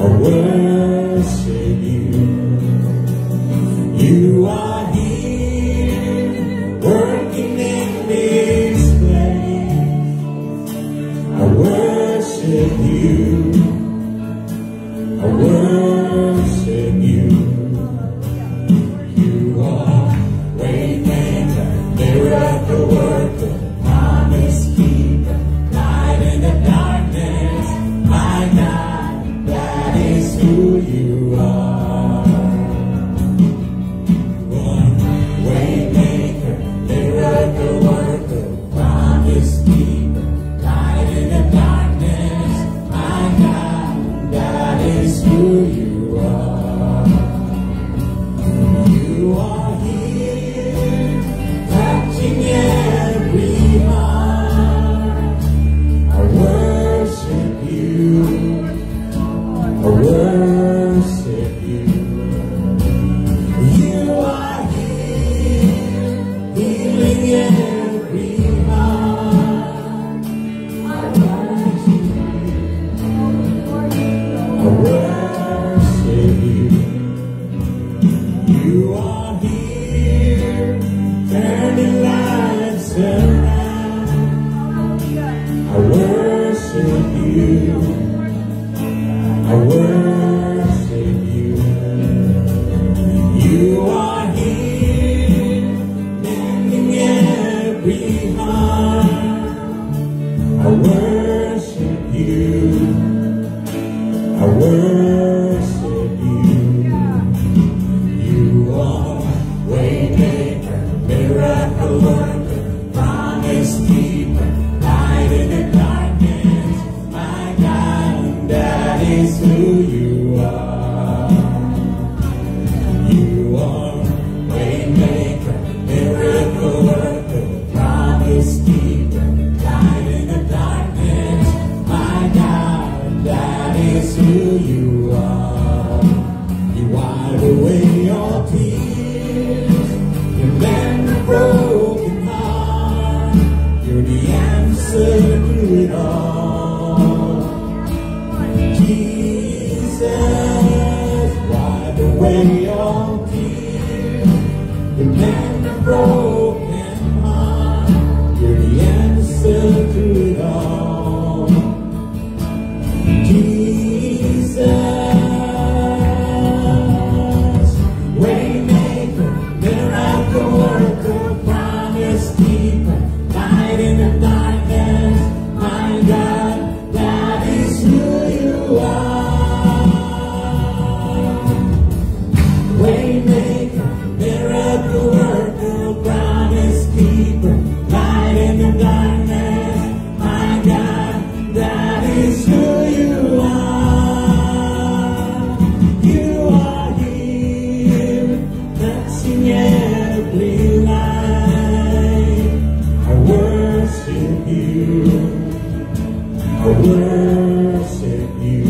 worship you. You are here, working in this place. I worship you. I worship you. You are waymaker, miracle worker, promise keeper, light in the darkness. My God, that is who you are. One waymaker, miracle worker, promise keeper, light in the darkness. My God, that is who you are. You are here, touching every heart. I worship you. I worship you. You are here, healing every heart. I worship you. I worship you. You are here, turning lights around. I worship you. I worship you. You are here, mending every heart. I worship you. I worship you. You are waymaker, miracle worker, promise keeper, light in the darkness. My God, that is who you are. You are waymaker, miracle worker, promise keeper, light in the darkness. My God, that is who you are. You wipe away all tears, you mend the broken heart. You're the answer to it all. Jesus, wipe away all tears, you mend the broken heart. You're the answer to it all. Jesus, waymaker, miracle worker, promise keeper, light in the darkness. My God, that is who you are. Waymaker, miracle worker, promise keeper, light in the darkness. My God, that is who you are. You are here, touching every life. I worship you. I worship you.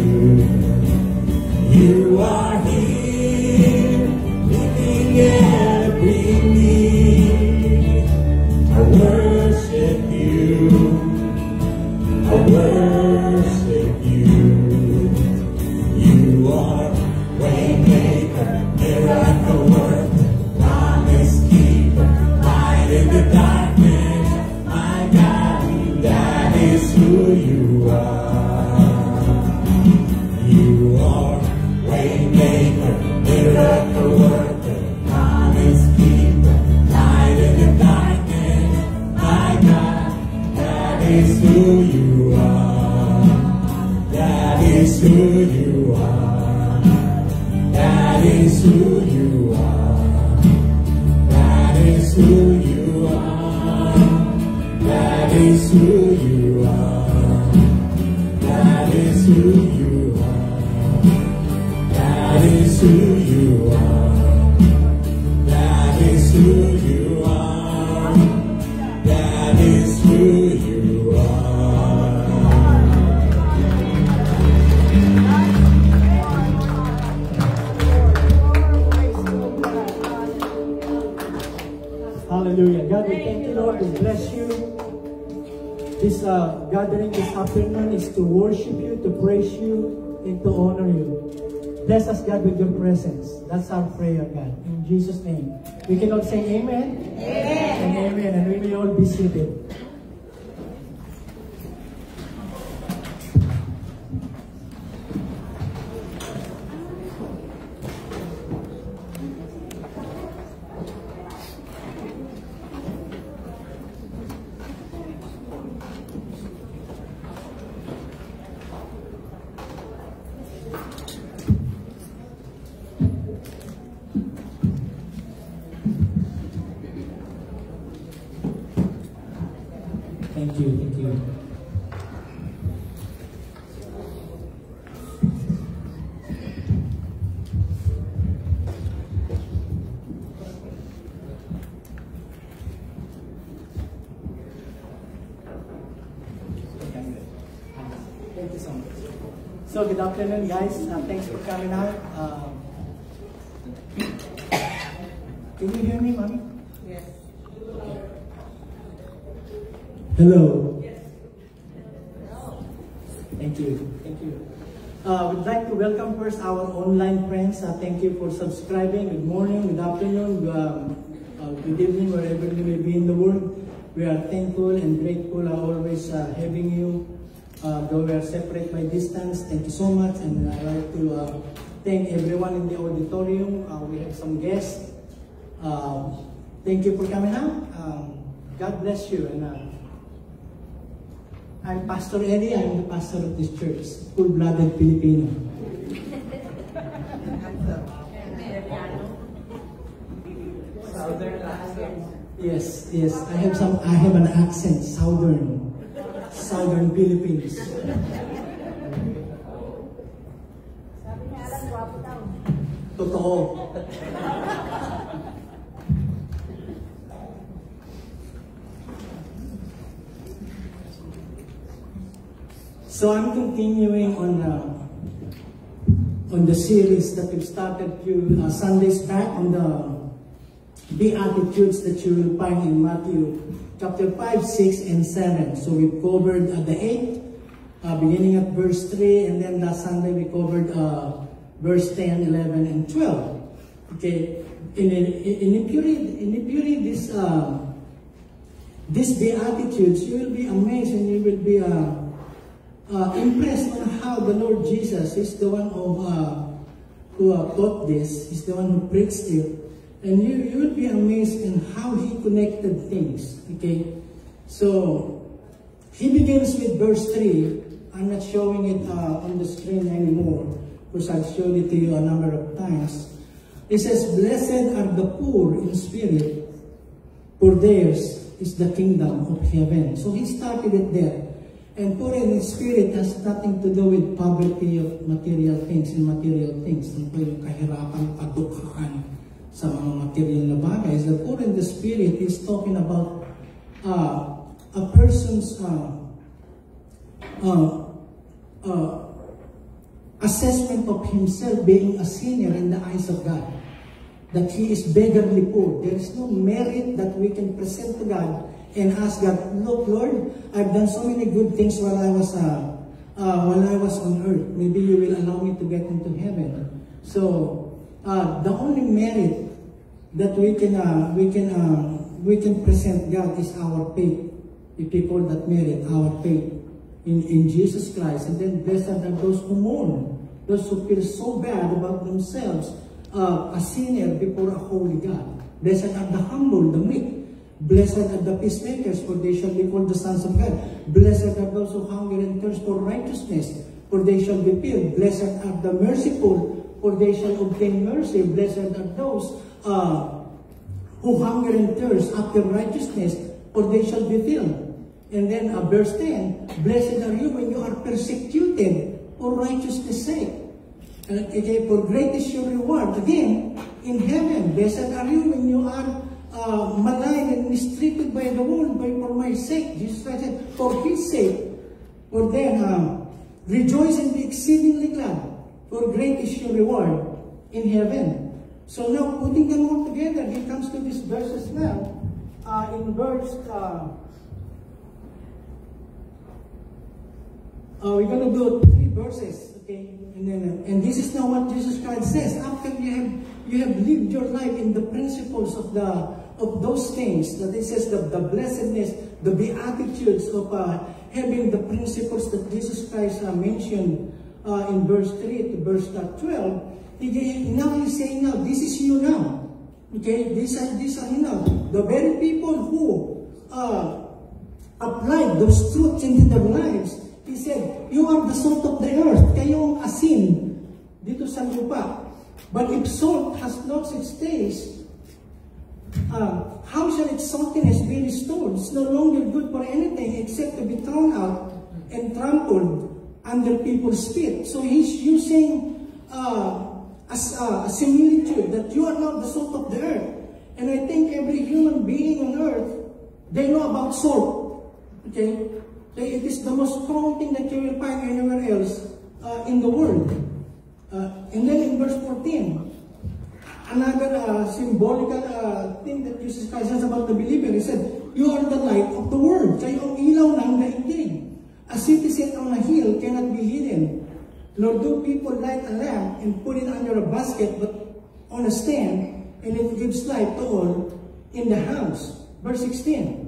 You are here, meeting every need. I worship you. I worship you. You are waymaker, miracle worker, promise keeper, light in the darkness. My God, that is who you are. You are waymaker, miracle worker, promise keeper, light in the darkness. My God, that is who you are. That is who you are. That is who you are. That is who you are. That is who you are. That is who you are. That is who you are. That is who you are. That is who you are. Hallelujah. God, we thank you, Lord. We bless you. This gathering this afternoon is to worship you, to praise you, and to honor you. Bless us, God, with your presence. That's our prayer, God. In Jesus' name. We can all say amen. Amen. And amen. And we will all be seated. Thank you, thank you. Thank you so much. So good afternoon, guys. Thanks for coming out. Can you hear me, Mommy? Yes. Hello. Yes. Thank you. Thank you. We'd like to welcome first our online friends. Thank you for subscribing. Good morning, good afternoon, good evening, wherever you may be in the world. We are thankful and grateful always having you. Though we are separate by distance, thank you so much. And I'd like to thank everyone in the auditorium. We have some guests. Thank you for coming out. God bless you. And I'm Pastor Eddie. I'm the pastor of this church, full-blooded Filipino. Southern accent. Yes, yes. I have an accent, Southern Philippines. Totoo. So I'm continuing on the series that we've started a few Sundays back on the Beatitudes that you will find in Matthew chapter 5, 6, and 7. So we've covered the 8, beginning at verse 3, and then last Sunday we covered verse 10, 11, and 12. Okay, if you read these Beatitudes, you will be amazed and you will be impressed on how the Lord Jesus is the one who taught this, is the one who preached it. And you will be amazed in how he connected things. Okay, so he begins with verse 3. I'm not showing it on the screen anymore because I've shown it to you a number of times. It says, "Blessed are the poor in spirit, for theirs is the kingdom of heaven." So he started it there. And poor in spirit has nothing to do with poverty of material things and material things. Ito yung kahirapan, kadukhaan sa mga material na bagay. The poor in the spirit is talking about a person's assessment of himself being a sinner in the eyes of God. That he is beggarly poor. There is no merit that we can present to God and ask God, "Look, Lord, I've done so many good things while I was on earth. Maybe you will allow me to get into heaven." So the only merit that we can present God is our faith. If we call that merit, our faith in Jesus Christ. And then blessed are those who mourn, those who feel so bad about themselves, a sinner before a holy God. Blessed are the humble, the meek. Blessed are the peacemakers, for they shall be called the sons of God. Blessed are those who hunger and thirst for righteousness, for they shall be filled. Blessed are the merciful, for they shall obtain mercy. Blessed are those who hunger and thirst after righteousness, for they shall be filled. And then verse 10, "Blessed are you when you are persecuted for righteousness' sake. Okay, for great is your reward." Again, in heaven, blessed are you when you are maligned and mistreated by the world for my sake. Jesus Christ said, "For his sake." For then, rejoice and be exceedingly glad, for great is your reward in heaven. So now, putting them all together, he comes to these verses now. In verse, we're going to do 3 verses. Okay, and this is now what Jesus Christ says. After you have lived your life in the principles of those things, that it says the blessedness, the beatitudes of having the principles that Jesus Christ mentioned in verse 3 to verse 12. Now he's saying, now this is you now. Okay, these are you now. The very people who applied those truths into their lives. He said, you are the salt of the earth. Kayong asin dito sa lupa. But if salt has lost its taste, how shall its saltiness be restored? It's no longer good for anything except to be thrown out and trampled under people's feet. So he's using a similitude that you are not the salt of the earth. And I think every human being on earth, they know about salt. Okay? It is the most common thing that you will find anywhere else in the world. And then in verse 14, another symbolical thing that Jesus Christ says about the believer, he said, you are the light of the world. Kayo ang ilaw ng daigdig. A city set on a hill cannot be hidden. Nor do people light a lamp and put it under a basket, but on a stand, and it gives light to all in the house. Verse 16.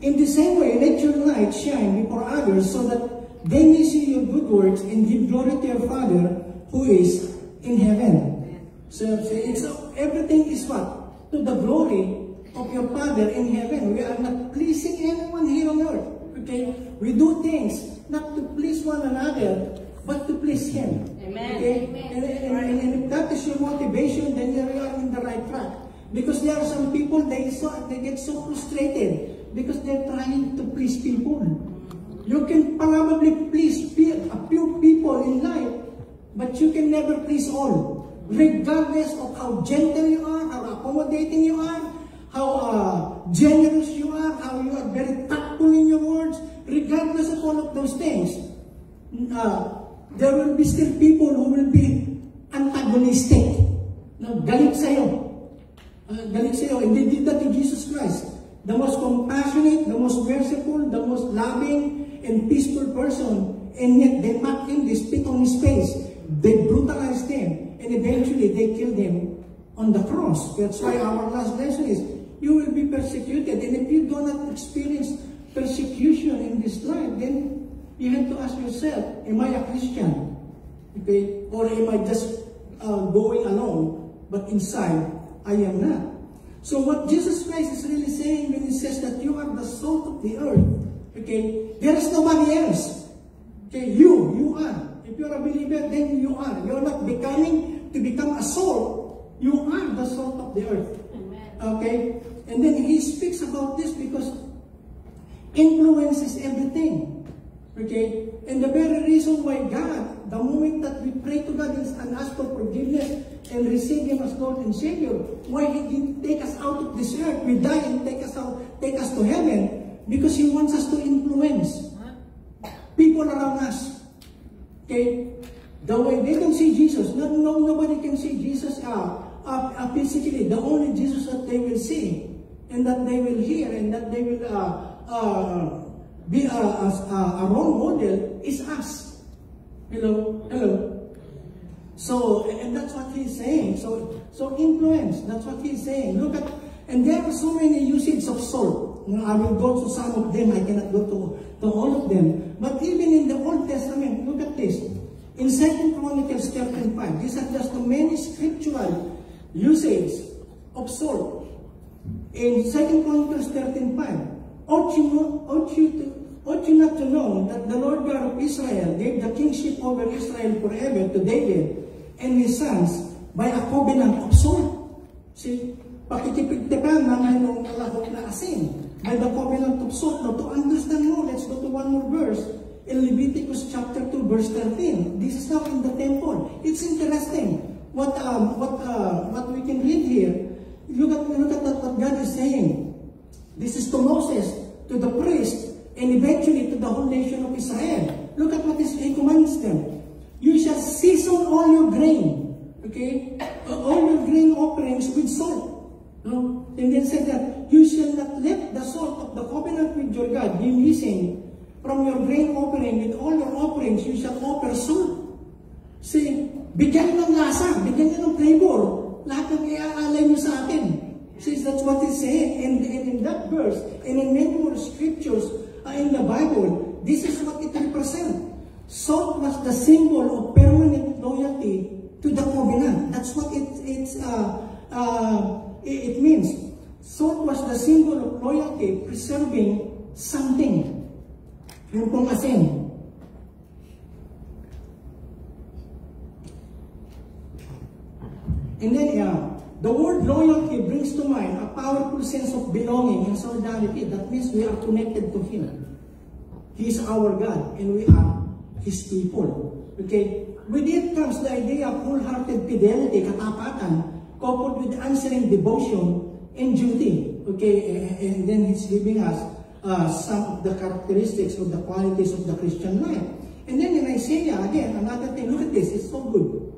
In the same way, let your light shine before others so that they may see your good works and give glory to your Father who is in heaven. So everything is what? To the glory of your Father in heaven. We are not pleasing anyone here on earth. Okay? We do things not to please one another, but to please Him. Amen. Okay? Amen. And if that is your motivation, then you are in the right track. Because there are some people, they get so frustrated because they're trying to please people. You can probably please a few people in life, but you can never please all. Regardless of how gentle you are, how accommodating you are, how generous you are, how you are very tactful in your words, regardless of all of those things, there will be still people who will be antagonistic. Galit sa'yo. Galit sa'yo. And they did that to Jesus Christ. The most compassionate, the most merciful, the most loving and peaceful person. And yet they mocked him, they spit on his face. They brutalized him. And eventually they killed him on the cross. That's why our last lesson is, you will be persecuted. And if you do not experience persecution in this life, then you have to ask yourself, am I a Christian? Okay? Or am I just going along? But inside, I am not. So what Jesus Christ is really saying when He says that you are the salt of the earth, okay? There is nobody else. Okay? You are. If you're a believer, then you are. You're not becoming to become a salt. You are the salt of the earth. Okay? And then He speaks about this because influence is everything. Okay? And the very reason why God, the moment that we pray to God and ask for forgiveness and receive Him as Lord and Savior, why He didn't take us out of this earth, we die and take us to heaven, because He wants us to influence people around us. Okay? The way they don't see Jesus, nobody can see Jesus physically. The only Jesus that they will see, and that they will hear, and that they will be a role model is us. Hello. So, and that's what He's saying. So influence, that's what He's saying. Look at, and there are so many usages of salt. I will go to some of them. I cannot go to all of them. But even in the Old Testament, look at this. In 2 Chronicles 13:5, these are just the many scriptural usage of salt. In 2 Chronicles 13:5, ought you not to know that the Lord God of Israel gave the kingship over Israel forever to David and his sons by a covenant of salt? See, pakikipagtipan naman yung lahok na asin by the covenant of salt. Now, to understand more, let's go to one more verse. In Leviticus chapter 2, verse 13. This is now in the temple. It's interesting what we can read here. Look at what God is saying. This is to Moses, to the priest, and eventually to the whole nation of Israel. Look at what He commands them. You shall season all your grain, okay? All your grain offerings with salt. No? And then said that you shall not let the salt of the covenant with your God be missing from your grain offering. With all your offerings, you shall offer salt. See, bigyan nyo ng lasa, bigyan nyo ng flavor. Lahat ng iaalay nyo sa atin. See, that's what it's saying. And in that verse, and in many more scriptures in the Bible, this is what it represents. Salt was the symbol of permanent loyalty to the covenant. That's what it means. Salt was the symbol of loyalty, preserving something. Yung pong asin. And then, the word loyalty brings to mind a powerful sense of belonging and solidarity. That means we are connected to Him. He is our God, and we are His people. Okay? With it comes the idea of wholehearted fidelity, katapatan, coupled with answering devotion and duty. Okay? And then He's giving us some of the characteristics of the qualities of the Christian life. And then in Isaiah, again, another thing, look at this, it's so good.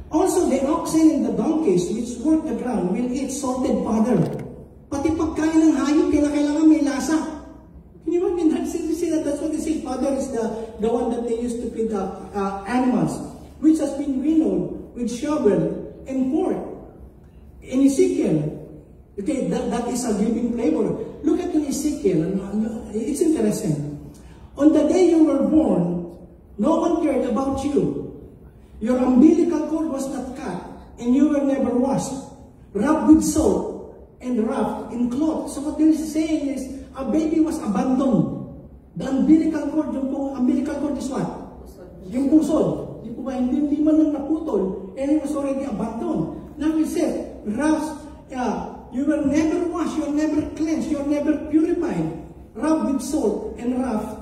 Also, the oxen and the donkeys which work the ground will eat salted fodder. Pati pagkain ng hayop, kailangan may lasa. Can you imagine that? That's what they say. Fodder is the one that they used to feed animals, which has been winnowed with shovel and fork. In Ezekiel, okay, that is a giving flavor. Look at Ezekiel. It's interesting. On the day you were born, no one cared about you. Your umbilical cord was not cut, and you were never washed, rubbed with salt, and wrapped in cloth. So what they're saying is, a baby was abandoned. The umbilical cord, yung pong umbilical cord is what? Yung pusod. Yung po ba, hindi man lang naputol, and it was already abandoned. Now we said, you were never washed, you were never cleansed, you were never purified, rubbed with salt, and wrapped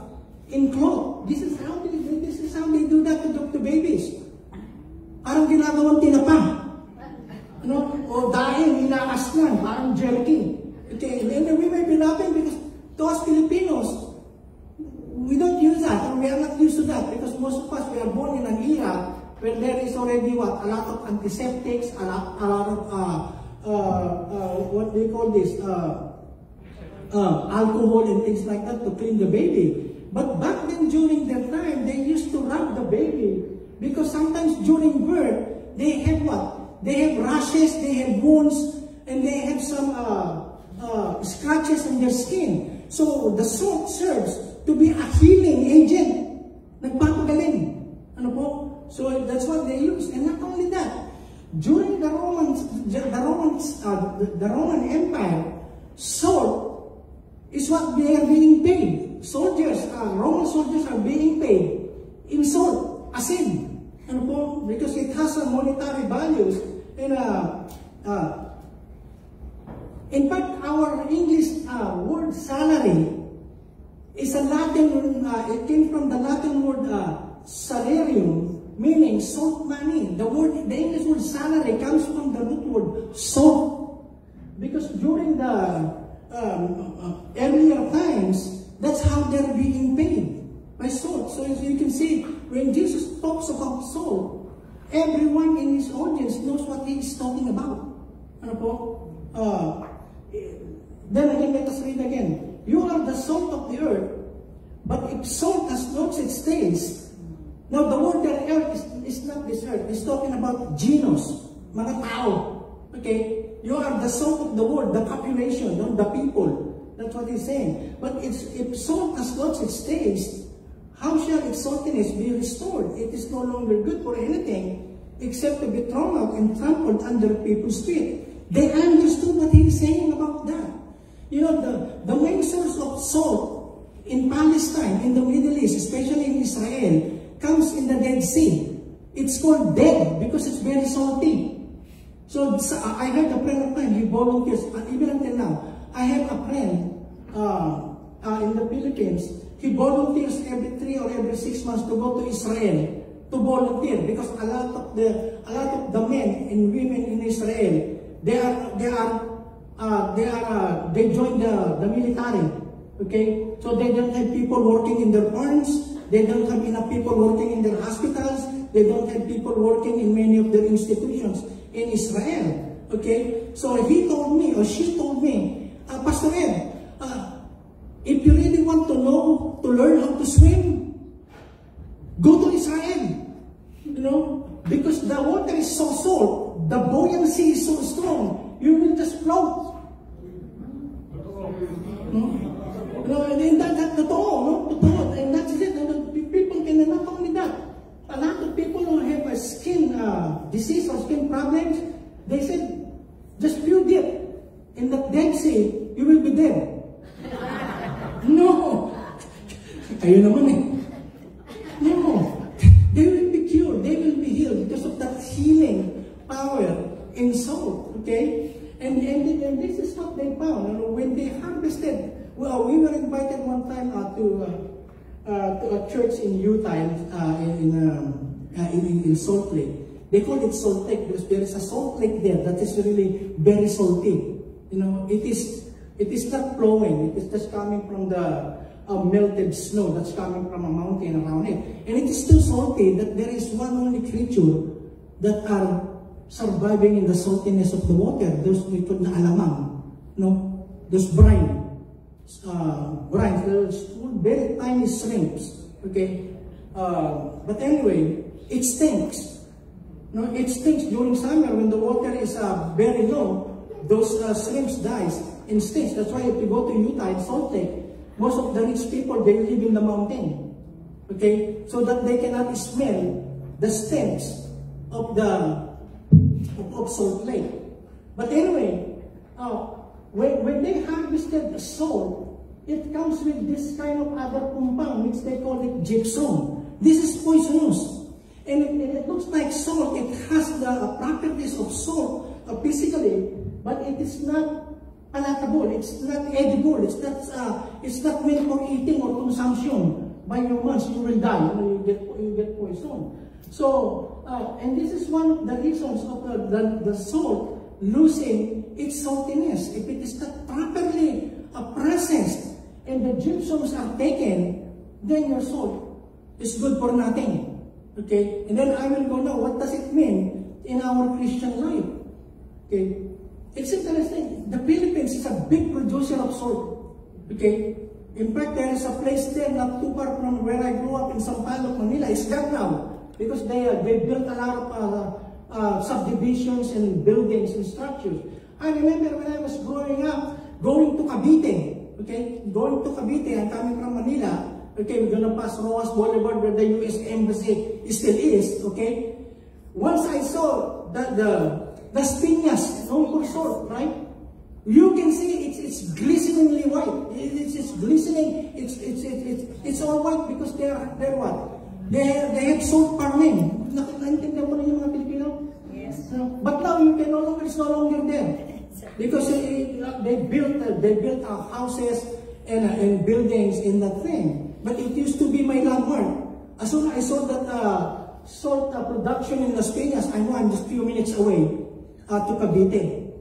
in cloth. This is how they do that to babies. Parang ginagawang tinapa. Ano? O dahil inaas lang, parang jerky. Okay, and we may be laughing because to us Filipinos, we don't use that, or we are not used to that, because most of us, we are born in an era where there is already what? A lot of antiseptics, a lot of, what do you call this? Alcohol and things like that to clean the baby. But back then, during their time, they used to rub the baby. Because sometimes during birth, they have what? They have rashes, they have wounds, and they have some scratches on their skin. So the salt serves to be a healing agent. Nagpapagaling. Ano po? So that's what they use. And not only that, during the Roman Empire, salt is what they are being paid. Soldiers, Roman soldiers are being paid in salt. Asin. Ano po? Because it has some monetary values. And in fact, our English word salary is a Latin, it came from the Latin word salarium, meaning salt money. The English word salary comes from the root word salt. Because during the earlier times, that's how they're being paid. By salt. So as you can see, when Jesus talks about salt, everyone in his audience knows what he is talking about. Ano po? Then again, let us read again. You are the salt of the earth, but if salt has lost its taste, now the word there, earth is not this earth. It's talking about genus, mga tao. Okay? You are the salt of the world, the population, the people. That's what he's saying. But if salt has lost its taste, how shall its saltiness be restored? It is no longer good for anything except to be thrown out and trampled under people's feet. They understood what he is saying about that. You know, the main source of salt in Palestine, in the Middle East, especially in Israel, comes in the Dead Sea. It's called dead because it's very salty. So I heard a friend of mine, he volunteers, even until now, I have a friend in the Philippines. He volunteers every 3 or every 6 months to go to Israel to volunteer because a lot of the men and women in Israel they join the military. Okay, so they don't have people working in their farms. They don't have enough people working in their hospitals. They don't have people working in many of their institutions in Israel. Okay, so he told me or she told me, Pastor Ed, if you really want to learn how to swim, go to Israel. because the water is so salt, the buoyancy is so strong, you will just float. And that's totoo, and that's it. People can, not only that, a lot of people who have a skin disease or skin problems, they said, just few dip in the Dead Sea, you will be dead. No. Ayun naman eh. No. They will be cured. They will be healed because of that healing power in salt. Okay? And this is what they found. When they harvested, well, we were invited one time to a church in Utah, in Salt Lake. They call it Salt Lake because there is a salt lake there that is really very salty. It is not flowing. It is just coming from the melted snow that's coming from a mountain around it. And it is still salty that there is one only creature that are surviving in the saltiness of the water. Those we call na alamang. Those brine. Those very tiny shrimps. Okay? But anyway, it stinks. It stinks during summer when the water is very low. Those shrimps dies and stinks. That's why if you go to Utah in Salt Lake, most of the rich people, they live in the mountain. Okay? So that they cannot smell the stinks of Salt Lake. But anyway, when they harvested the salt, it comes with this kind of other compound, which they call it gypsum. This is poisonous. And it looks like salt. It has the properties of salt physically, but it is not palatable. It's not edible. It's not meant for eating or consumption by humans. You will die. You get poisoned. So, and this is one of the reasons of the salt losing its saltiness. If it is not properly processed and the gypsums are taken, then your salt is good for nothing. Okay, and then I will go now, what does it mean in our Christian life? Okay, it's interesting. The Philippines is a big producer of salt. Okay, in fact, there is a place there not too far from where I grew up in Sampaloc, Manila. It's gone now because they built a lot of subdivisions and buildings and structures. I remember when I was growing up, going to Cavite. Okay, going to Cavite. I'm coming from Manila. Okay, we're gonna pass Rojas Boulevard where the U.S. Embassy still is, okay? Once I saw the Spinas, known for salt, right? You can see it's glisteningly white. It's glistening, it's all white because they're what? They have salt farming. Naintindihan mo na yung mga Pilipino? Yes. But now you can no longer, it's no longer there. Because they built houses and buildings in that thing. But it used to be my landmark. As soon as I saw that salt production in Las Piñas, I know I'm just a few minutes away to Cavite.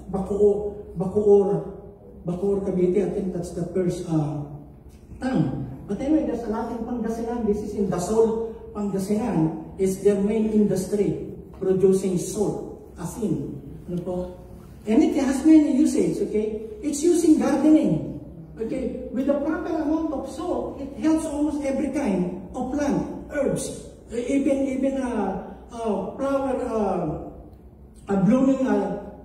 Bacoor, Cavite. I think that's the first town. But anyway, there's a lot in Pangasinan. This is in Dasol, Pangasinan. It's their main industry, producing salt, asin. And it has many usages, okay? It's used in gardening. Okay, with the proper amount of salt, it helps almost every kind of plant, herbs, even flower, blooming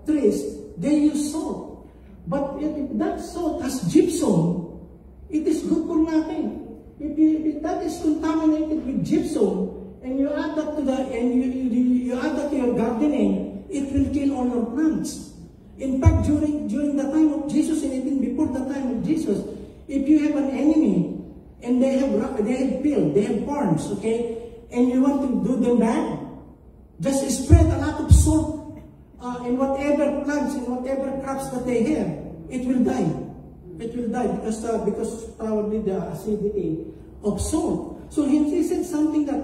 trees. They use salt, but if that salt has gypsum, it is good for nothing. If that is contaminated with gypsum, and you add that to you add that to your gardening, it will kill all your plants. In fact, during the time of Jesus and even before the time of Jesus, if you have an enemy and they have thorns, okay, and you want to do them bad, just spread a lot of salt in whatever plants and whatever crops that they have. It will die. It will die because probably the acidity of salt. So he said something that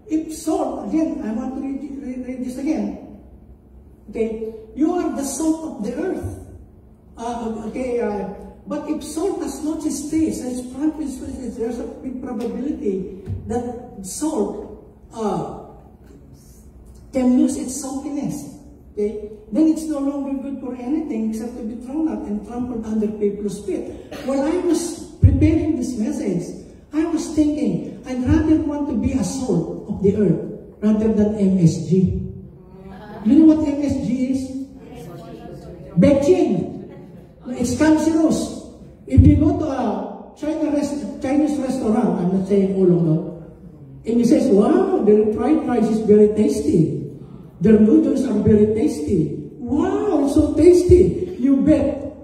if salt, again, I want to read this again. Okay, you are the salt of the earth. But if salt has not its taste, there's a big probability that salt can lose its saltiness. Okay, then it's no longer good for anything except to be thrown out and trampled under people's feet. While I was preparing this message, I I was thinking, I'd rather want to be a salt of the earth rather than MSG. You know what MSG is? Bechin. It's cancerous. If you go to a Chinese restaurant, I'm not saying all of them, and he says, wow, their fried rice is very tasty. Their noodles are very tasty. Wow, it's so tasty. You bet.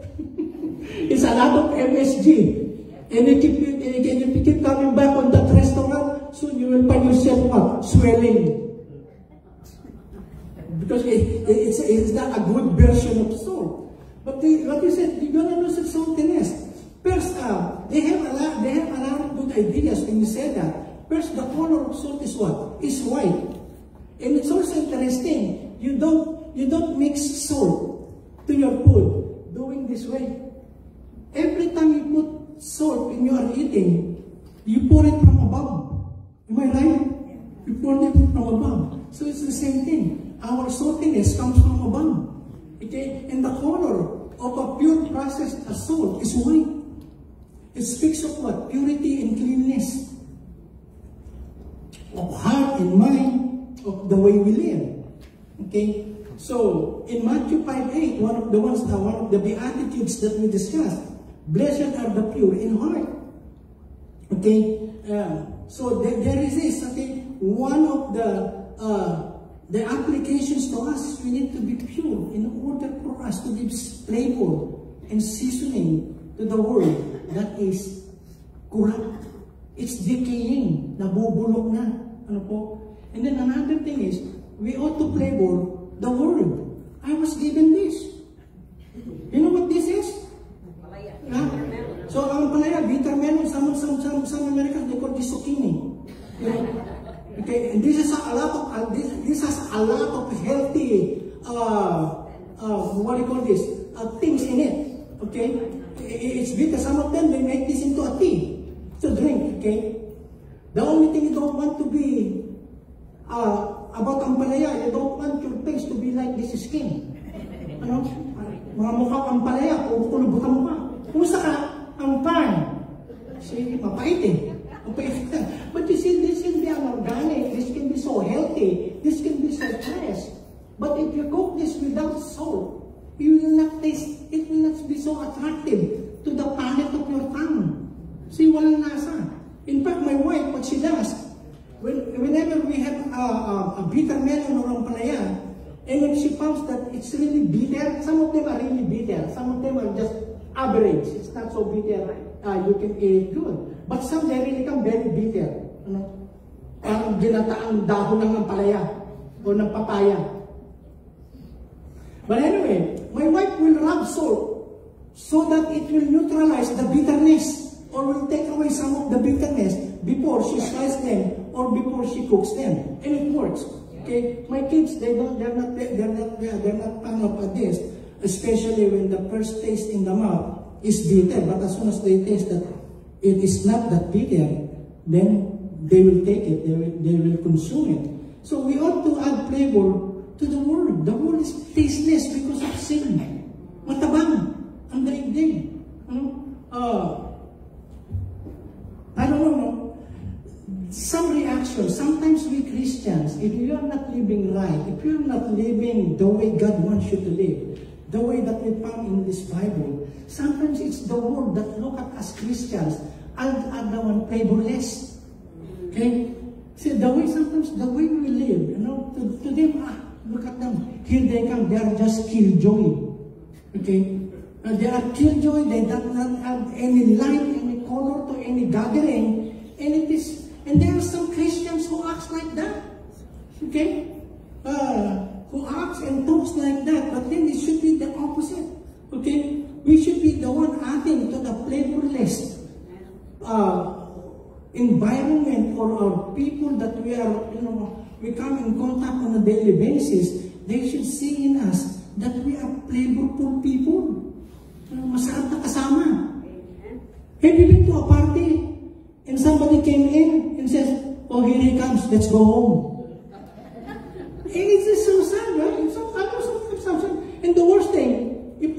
It's a lot of MSG. And if you keep coming back on that restaurant, soon you will find yourself what? Swelling. Because it's not a good version of salt. But what you said, you're going to lose its saltiness. First, they have a lot of good ideas when you say that. First, the color of salt is what? Is white. And it's also interesting, you don't mix salt to your food doing this way. Every time you put salt when you are eating, you pour it from above. Am I right? You pour it from above. So it's the same thing. Our saltiness comes from above. Okay? And the color of a pure processed salt is white. It speaks of what? Purity and cleanness. Of heart and mind, of the way we live. Okay? So, in Matthew 5:8, one of the Beatitudes that we discussed, blessed are the pure in heart. Okay? So, there is this, okay? One of the applications to us, we need to be pure in order for us to give flavor and seasoning to the world that is corrupt. It's decaying, nabubulok na. Ano po? And then another thing is, we ought to flavor the word. I was given this. You know what this is? So, ang palaya, bitter melon, some Americans, they call this zucchini. Okay, and this has a lot of healthy, what do you call this? Things in it. Okay, it's bitter. Some of them they make this into a tea to drink. Okay, the only thing you don't want to be about ampalaya, you don't want your face to be like this skin. Ano? Mga mukha ampalaya, kulubot ang mukha. Kumusta ka? Ang fine. See, mapait eh. But you see, this can be organic, this can be so healthy, this can be so fresh. But if you cook this without salt, you will not taste, it will not be so attractive to the palate of your tongue. See, walang lasa. In fact, my wife, what she does, whenever we have a bitter melon or ampalaya, and when she finds that it's really bitter, some of them are really bitter, some of them are just average. It's not so bitter, you can eat it good. But some, they really become very bitter. Ano? Parang ginataang dahon ng ampalaya o ng papaya. But anyway, my wife will rub salt so that it will neutralize the bitterness or will take away some of the bitterness before she slices them or before she cooks them. And it works. Okay? My kids, they're not fan of this, especially when the first taste in the mouth is bitter. But as soon as they taste that it is not that bitter, then they will take it, they will consume it. So we ought to add flavor to the world. The world is tasteless because of sin. Matabang ang daigdig. I don't know. Some reaction, sometimes we Christians, if you are not living right, if you are not living the way God wants you to live, the way that we found in this Bible, sometimes it's the world that look at us Christians and the one flavorless. Okay? See, sometimes the way we live, you know, to them, look at them. Here they come, they are just killjoy. Okay? They are killjoy, they do not have any light, any color to any gathering. And there are some Christians who act like that. Okay? Who acts and talks like that, but then it should be the opposite. Okay? We should be the one adding to the flavorless environment for our people that we are, you know, we come in contact on a daily basis. They should see in us that we are flavorful people. Masarap na kasama. Have you been to a party and somebody came in and says, oh, here he comes, let's go home. And it's just so sad, right? It's so sad. And the worst thing, if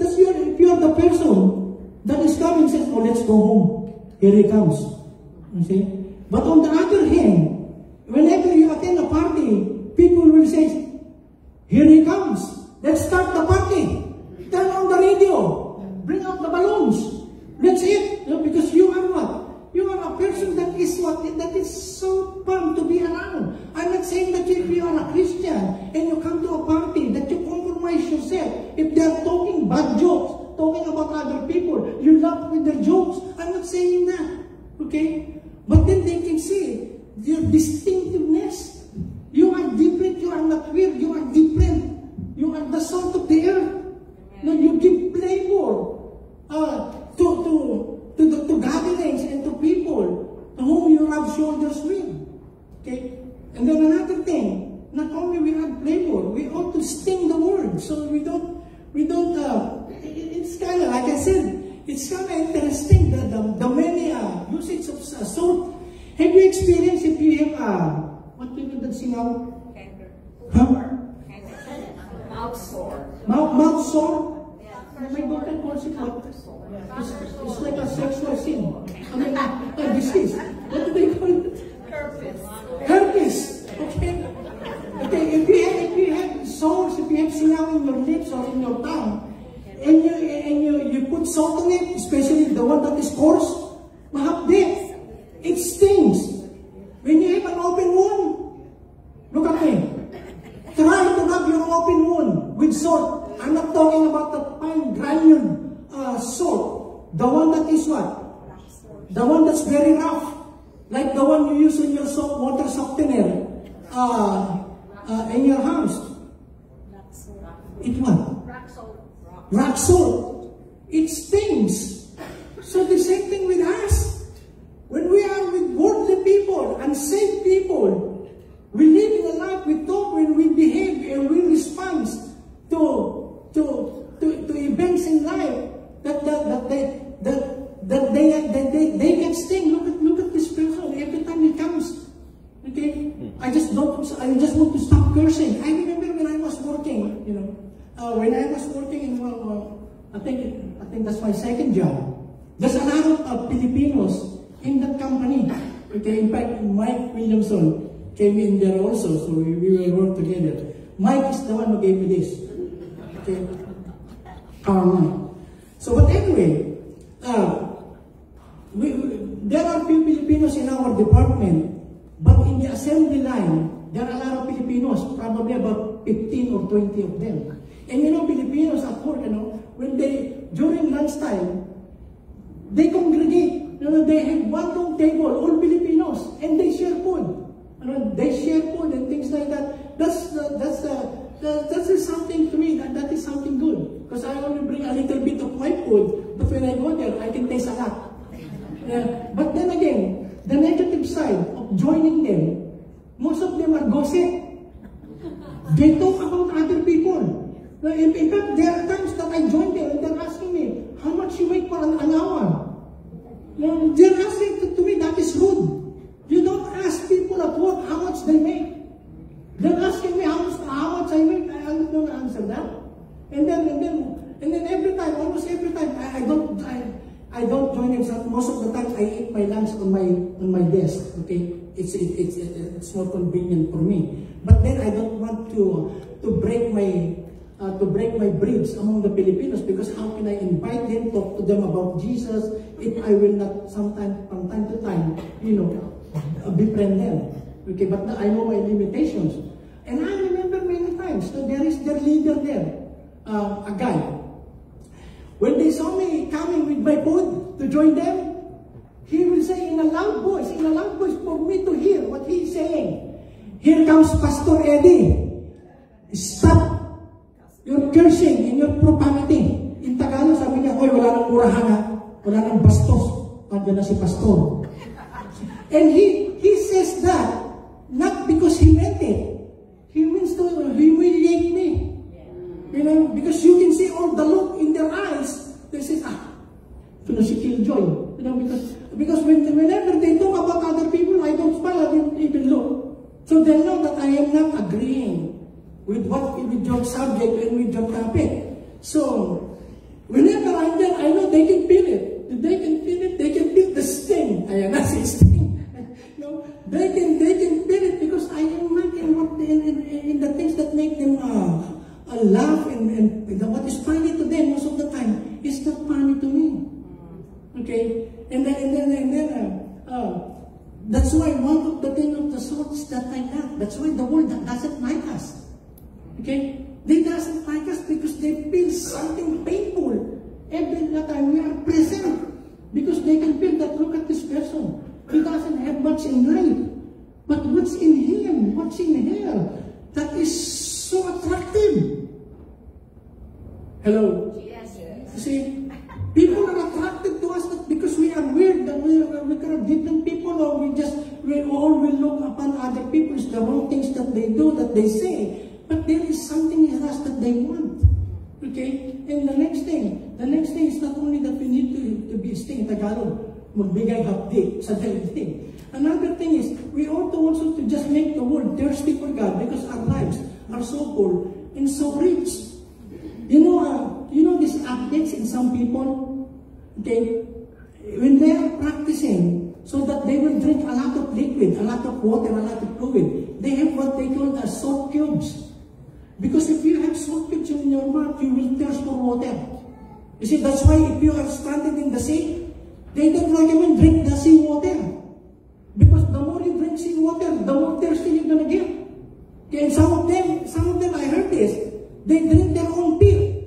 you're the person that is coming and says, oh, let's go home, here he comes. You see? But on the other hand, whenever you attend a party, people will say, here he comes. Let's start the party. Turn on the radio. Bring out the balloons. That's it. Because you are what? You are a person that is what? That is so fun to be around. I'm not saying that if you are a Christian and you come to a party, that you compromise yourself. If they are talking bad jokes, talking about other people, you laugh with their jokes. I'm not saying that. Okay? But then they can see your distinctiveness. You are different. You are not weird. You are different. You are the salt of the earth. Now you give flavor to gatherings and to people to whom you rub shoulders with. Okay? And then another thing, not only we have flavor, we ought to sting the word. So we don't, it's kind of, like I said, it's kind of interesting, the many usage of salt. Have you experienced if you have, what people that sing out? Canker. Huh? Mouth sore. Mouth sore? My daughter calls it what? It's like a sexual sin. I mean, a disease. What do they call it? Herpes. Herpes. Okay. Okay. If you have sores, if you have singaw in your lips or in your tongue, and you put salt on it, especially the one that is coarse, mahapde, it stings. When you have an open wound, look at me. Try to rub your open wound with salt. I'm not talking about the fine granule salt. The one that is what? The one that's very rough. Like the one you use in your soap, water softener in your house. It what? Rock salt. It stings. So the same thing with us. When we are with worldly people, unsaved people, we live in a life, we talk, when we behave, and we respond to events in life that they get sting. Look at this person every time he comes. Okay, I just want to stop cursing. I remember when I was working, when I was working in I think that's my second job. There's a lot of Filipinos in that company. Okay, in fact, Mike Williamson came in there also, so we will work together. Mike is the one who gave me this. Okay. So, but anyway, there are few Filipinos in our department, but in the assembly line, there are a lot of Filipinos, probably about 15 or 20 of them. And Filipinos at work, when during lunchtime, they congregate. They have one long table, all Filipinos, and they share food. They share food and things like that. That is something to me, that is something good. Because I only bring a little bit of my food, but when I go there, I can taste a lot. But then again, the negative side of joining them, most of them are gossip. They talk about other people. In fact, there are times that I join them and they're asking me, how much you make for an hour? They're asking to me, that is rude. You don't ask people at work how much they make. They're asking me how much I make. I don't answer that. And then every time, almost every time, I don't join them. Most of the time, I eat my lunch on my desk. Okay, it's more convenient for me. But then I don't want to break my bridge among the Filipinos, because how can I invite them, talk to them about Jesus, if I will not from time to time, befriend them. Okay, but I know my limitations. And I remember many times that there is their leader there, a guy. When they saw me coming with my food to join them, he will say in a loud voice for me to hear what he's saying. Here comes Pastor Eddie. Stop your cursing and your profanity. In Tagalog, sabi niya, hoy, wala nang murahan ha. Wala nang bastos. Pagka na si Pastor. And he says that not because he meant it. He means to humiliate me. Because you can see all the look in their eyes. They say, ito na si Killjoy. Because whenever they talk about other people, I don't smile, I don't even look. So they know that I am not agreeing with your subject and with your topic. So, whenever I'm there, I know they can feel it. They can feel it. They can feel the sting. Ayan na si sting. Okay? And then that's why one of the things of the sorts that I like, that's why the world doesn't like us. Okay? They doesn't like us because they feel something painful every time we are present. Because they can feel that, look at this person. He doesn't have much in life. But what's in him, what's in her, that is so attractive. Hello? Yes. You see, people are attracted to us not because we are weird, that we are different people, or we all will look upon other people, the wrong things that they do, that they say. But there is something in us that they want. Okay? And the next thing is not only that we need to be staying Tagalog, magbigay hapdi sa daigdig. Another thing is, we ought to also to just make the world thirsty for God because our lives are so full and so rich. You know these athletes in some people, okay, when they are practicing, so that they will drink a lot of liquid, a lot of water, a lot of fluid, they have what they call the salt cubes. Because if you have salt cubes in your mouth, you will thirst for water. You see, that's why if you are stranded in the sea, they don't recommend drink the sea water. Because the more you drink sea water, the more thirsty you're gonna get. Okay, and some of them, I heard this, they drink their own pee.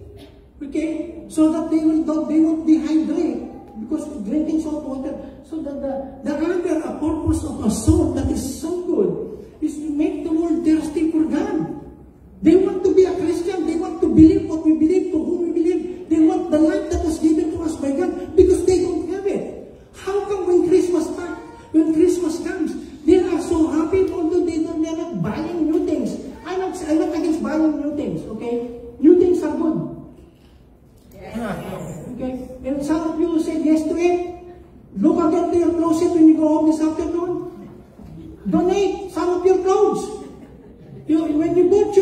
Okay, so that they won't dehydrate because of drinking salt water. So that the other purpose of a salt that is so good is to make the world thirsty for God. They want to be a Christian. They want to believe what we believe, to whom we believe. They want the life that was given to us by God because they don't have it. How come when Christmas comes, they are so happy although they're not buying new things. I'm not against buying new things, okay? New things are good. Okay? And some of you said yes to it. Look again to your closet when you go home this afternoon. Donate some of your clothes. When you bought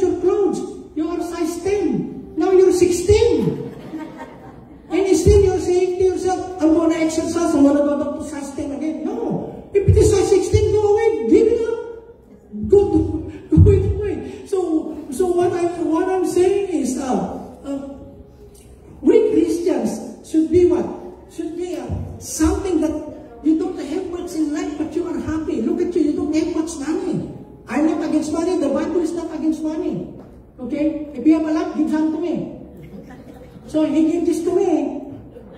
your clothes, you are size 10. Now you're 16. And still you're saying to yourself, I'm going to exercise, I'm going to go back to size 10 again. No. If it is size 16, go away. Give it up. Go it away. So what I'm saying is, we Christians should be what? Should be something that you don't have much in life, but you are happy. Look at you don't have much money. I'm not against money. The Bible is not against money. Okay? If you have a lot, give some to me. So he gave this to me.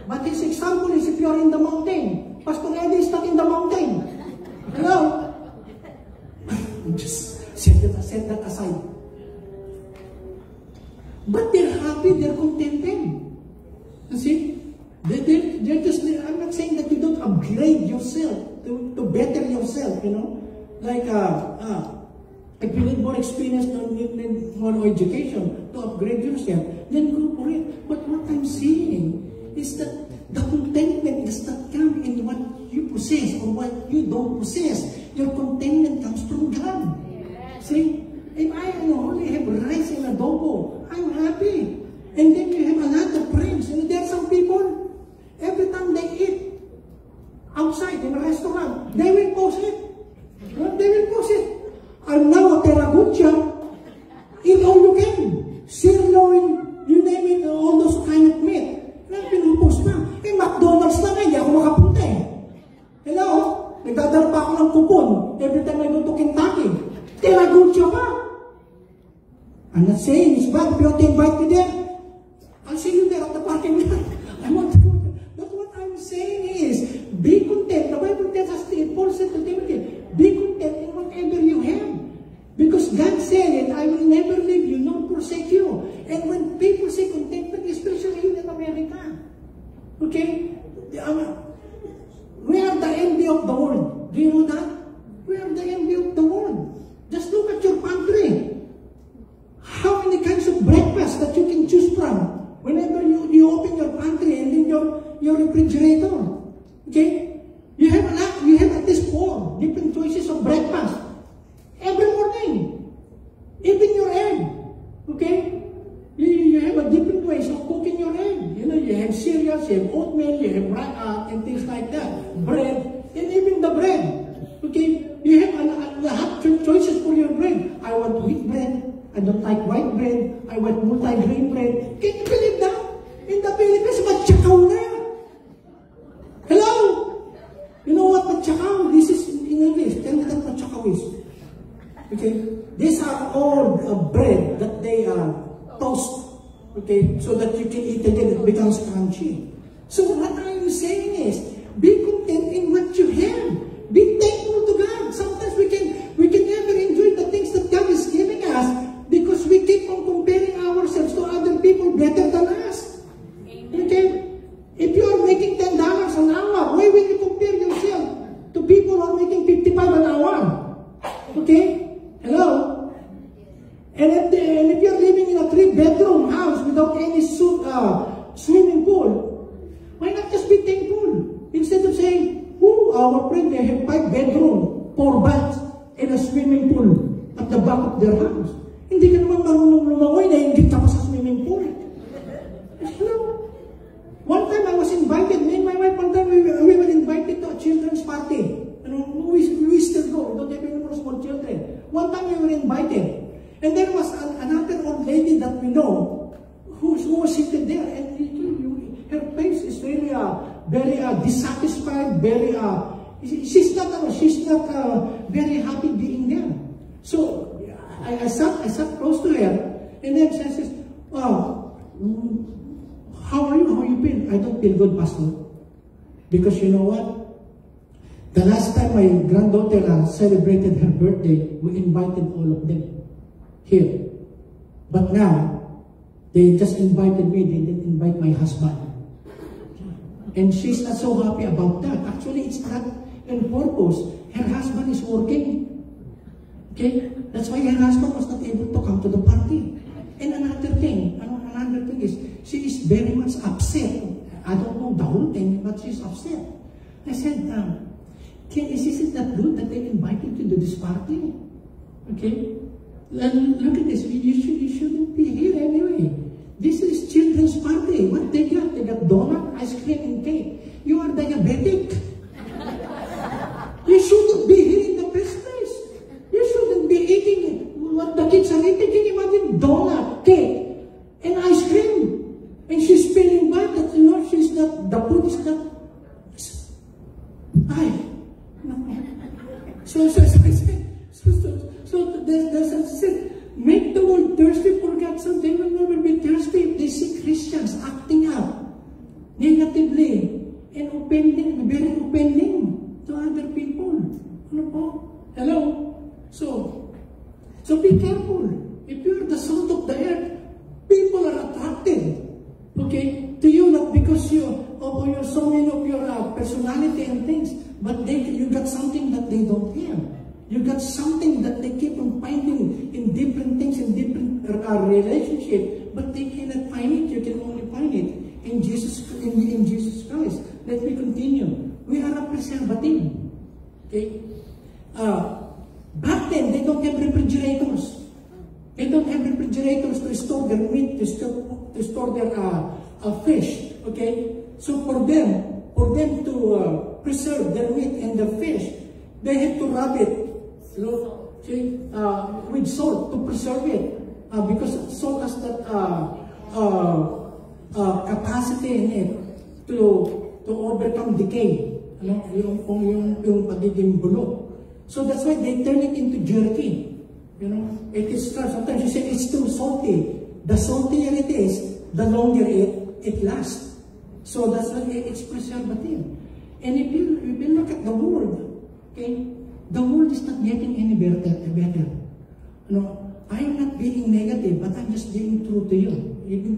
But his example is if you are in the mountain. Pastor Eddie is not in the mountain. Hello? Just set that aside. But they're happy, they're contented. You see? They're just, I'm not saying that you don't upgrade yourself to better yourself, you know? Like, if you need more experience, you need more education to upgrade yourself, then go for it. But what I'm saying is that the contentment does not come in what you possess or what you don't possess. Your contentment comes from God. Yes. See? If I only have rice and adobo, I'm happy. And then you have a lot of friends. And there are some people, every time they eat outside in a restaurant, they will post it. They will post it. I'm now a Terragucha. Eat all you can. Sirloin, you name it, all those kind of meat. Pinupost na. McDonald's na nga, hindi ako makapunta eh. Hello? Nagdadala pa ako ng kupon every time I go to Kentucky. Terragucha pa. I'm not saying it's bad if you want to invite me there. I'll see you there at the parking lot. I want to go there. But what I'm saying is, be content. The Bible tells us, Paul said to Timothy, be content in whatever you have. Because God said it, I will never leave you, nor forsake you. And when people say contentment, especially in America, okay, we are the envy of the world. Do you know that? We are the envy of the world. Just look at your pantry. How many kinds of breakfast that you can choose from whenever you open your pantry and then your refrigerator. Okay? You have at least 4 different choices of breakfast. Every morning. Even your egg. Okay? You have a different ways of cooking your egg. You know, you have cereals, you have oatmeal, you have and things like that. Bread, and even the bread. Okay? You have a lot of choices for your bread. I want wheat bread. I don't like white bread. I want multi-grain bread. Can you believe that? In the Philippines, matsakaw na. Okay, so that you can eat again, it becomes crunchy. So what I'm saying is, be content in what you have. Be thankful to God. Sometimes we can never enjoy the things that God is giving us because we keep on comparing ourselves to other people better than us. Okay? If you are making $10 an hour, why will you compare yourself to people who are making $55 an hour? Okay? Hello? And if you're living in a 3-bedroom house without any swimming pool, why not just be thankful? Instead of saying, oh, our friend, they have 5-bedroom, 4 baths, and a swimming pool at the back of their house. Hindi ka naman marunong lumangoy, nainggit ka pa sa swimming pool. You know, one time I was invited, me and my wife, one time we were invited to a children's party. You know, we still go, we don't have any more small children. One time we were invited. And there was another old lady that we know who was seated there, and her face is really very dissatisfied, very she's not very happy being there. So I sat close to her, and then she says, "Oh, how are you? How you feel?" "I don't feel good, Pastor, because you know what? The last time my granddaughter celebrated her birthday, we invited all of them here. But now, they just invited me, they didn't invite my husband." And she's not so happy about that. Actually, it's not on purpose. Her husband is working. Okay? That's why her husband was not able to come to the party. And another thing is, she is very much upset. I don't know the whole thing, but she's upset. I said, is it not good that they invited you to this party? Okay? Look at this. You shouldn't be here anyway. This is children's party. What they got? They got donut, ice cream, and cake. You are diabetic. You shouldn't be here in the first place. You shouldn't be eating what the kids are eating. Can you imagine donut, cake, and ice cream? And she's feeling bad that, you know, she's not, the food is not. So there's a said, make the world thirsty for God, so they will never be thirsty if they see Christians acting up negatively and very offending to other people. Ano po? Hello? So be careful. If you're the salt of the earth, people are attracted, okay, to you, not because of your so many of your personality and things, but you got something that they don't have. You got something that they keep on finding in different things, in different relationships, but they cannot find it. You can only find it in Jesus Christ. Let me continue. We are a preservative. Okay? Back then, they don't have refrigerators. They don't have refrigerators to store their meat, to store their fish. Okay? So for them to preserve their meat and the fish, they have to rub it with salt to preserve it, because salt has that capacity in it to overcome decay, yung pagiging bulok. So that's why they turn it into jerky. You know, it is sometimes you say it's too salty. The saltier it is, the longer it lasts. So that's why it's preservative. And if you look at the world, okay, the world is not getting any better. No, I am not being negative, but I'm just being true to you. Even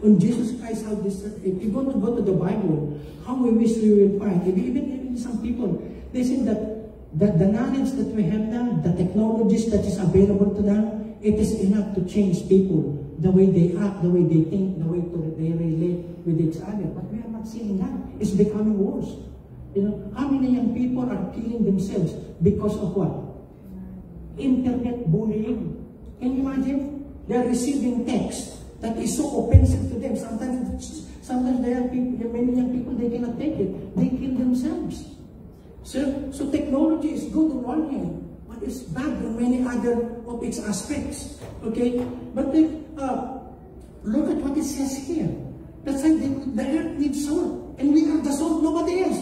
on Jesus Christ, if you want to go to the Bible, how we wish we will find. Even some people, they say that the knowledge that we have now, the technologies that is available to them, it is enough to change people, the way they act, the way they think, the way they relate with each other. But we are not seeing that. It's becoming worse. You know, how many young people are killing themselves because of what? Internet bullying. Can you imagine? They're receiving text that is so offensive to them. Sometimes many young people, they cannot take it. They kill themselves. So technology is good on one hand, but it's bad on many other of its aspects. Okay? But look at what it says here. That's why the earth needs salt. And we are the salt, nobody else.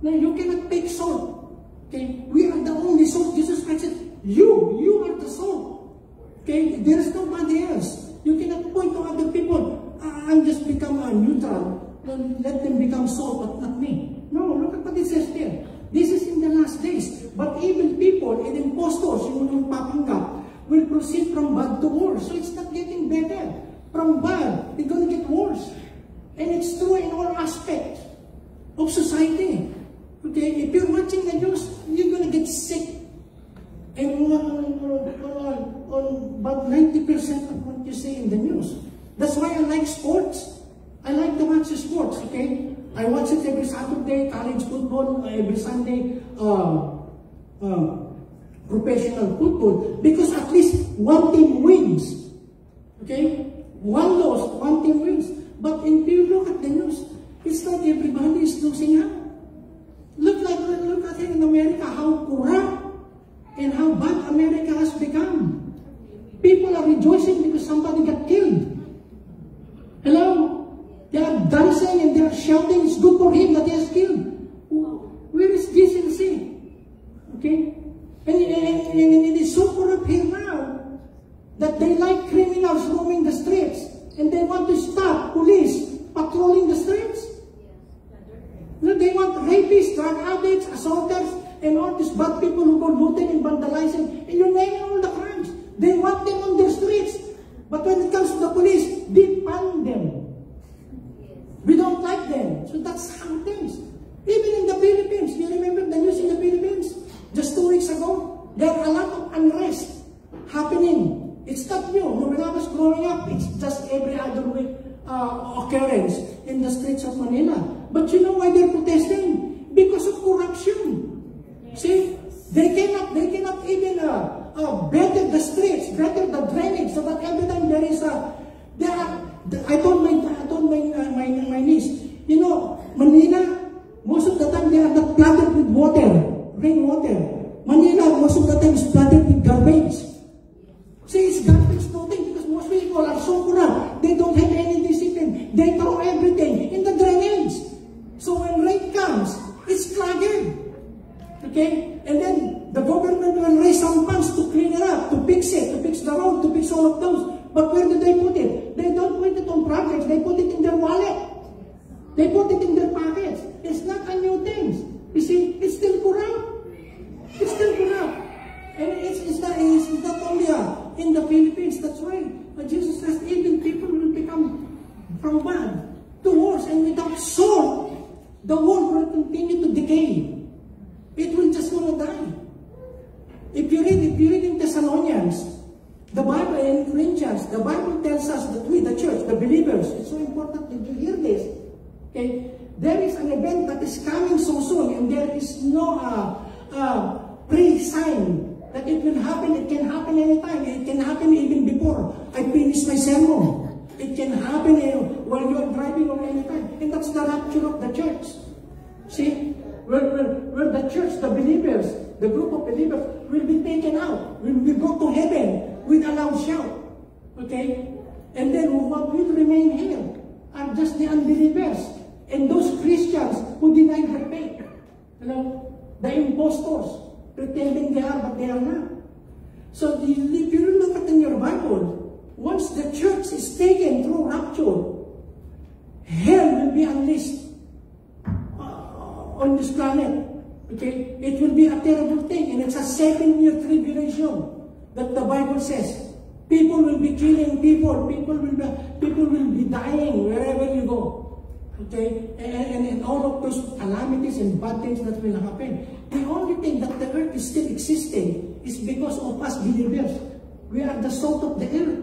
Now, you cannot take salt. Okay? We are the only salt. Jesus Christ said, you are the salt. Okay? There is nobody else. You cannot point to other people. neutral, then let them become salt, but not me. No, look at what it says there. This is in the last days. But evil people and impostors, yung papanggap, will proceed from bad to worse. So it's not getting better. From bad, it's going to get worse. And it's true in all aspects of society. Okay, if you're watching the news, you're going to get sick. And on about 90% of what you see in the news. That's why I like sports. I like to watch the sports, okay? I watch it every Saturday, college football, every Sunday, professional football, because at least one team wins. Okay? One loss, one team wins. But if you look at the news, it's not everybody is losing out. Look at it in America, how corrupt and how bad America has become. People are rejoicing because somebody got killed. Hello? They are dancing and they are shouting, it's good for him that he has killed. Where is decency? Okay? And it is so corrupt here now that they like criminals roaming the streets and they want to stop police patrolling the streets. They want rapists, drug addicts, assaulters, and all these bad people who go looting and vandalizing, and you name all the crimes. They want them on their streets. But when it comes to the police, they ban them. We don't like them. So that's how things. Even in the Philippines, you remember the news in the Philippines? Just 2 weeks ago, there are a lot of unrest happening. It's not new. When I was growing up, it's just every other week occurrence in the streets of Manila. But you know why they're protesting? Because of corruption. See, they cannot even better the streets, better the drainage, so that every time there is I told my niece, you know, Manila, most of the time they are not flooded with water, rainwater. Manila, most of the time is flooded with garbage. See, it's garbage floating because most people are so corrupt. They don't have any discipline. They throw everything in the drainage. So when rain comes, it's clogged. Okay? And then the government will raise some funds to clean it up, to fix it, to fix the road, to fix all of those. But where do they put it? They don't put it on projects. They put it in their wallet. They put it in their pockets. It's not a new thing. You see, it's still corrupt. It's still corrupt. And it's not only in the Philippines. That's why Jesus says even people will become from bad to worse. And without salt, the world will continue to decay. It will just want to die. If you read in Thessalonians, the Bible, in Corinthians, the Bible tells us that we, the church, the believers, it's so important that you hear this. Okay? There is an event that is coming so soon, and there is no pre-sign that it will happen. It can happen anytime. It can happen even before I finish my sermon. It can happen while you are driving or anytime. And that's the rapture of the church. See? Where the church, the believers, the group of believers will be taken out, will be brought to heaven with a loud shout. Okay? And then what will remain here are just the unbelievers and those Christians who deny their faith. You know, the impostors, pretending they are, but they are not. So if you look at in your Bible, once the church is taken through rapture, hell will be unleashed on this planet. Okay? It will be a terrible thing, and it's a 7-year tribulation that the Bible says. People will be killing people. People will be dying wherever you go. Okay? And all of those calamities and bad things that will happen. The only thing that the earth is still existing is because of us believers. We are the salt of the earth.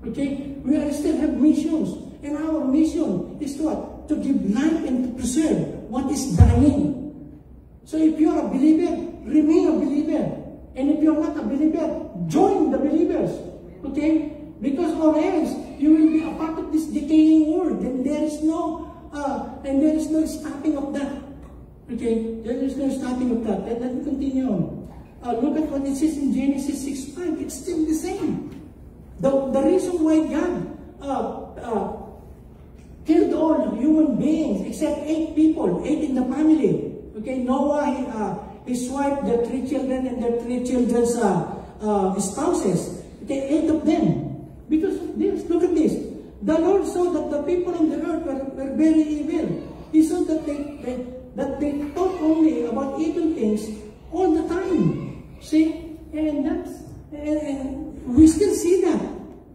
Okay? We still have missions. And our mission is what? To give life and to preserve what is dying. So if you are a believer, remain a believer. And if you are not a believer, join the believers. Okay? Because or else, you will be a part of this decaying world. And there is no stopping of that. Okay? There is no stopping of that. Let me continue on. Look at what it says in Genesis 6:5. It's still the same. The reason why God killed all human beings except 8 people, 8 in the family. Okay, Noah, his wife, their 3 children, and their 3 children's spouses. Okay, 8 of them. Because of this, look at this. The Lord saw that the people on the earth were very evil. He saw that they thought only about evil things all the time. See? And we still see that.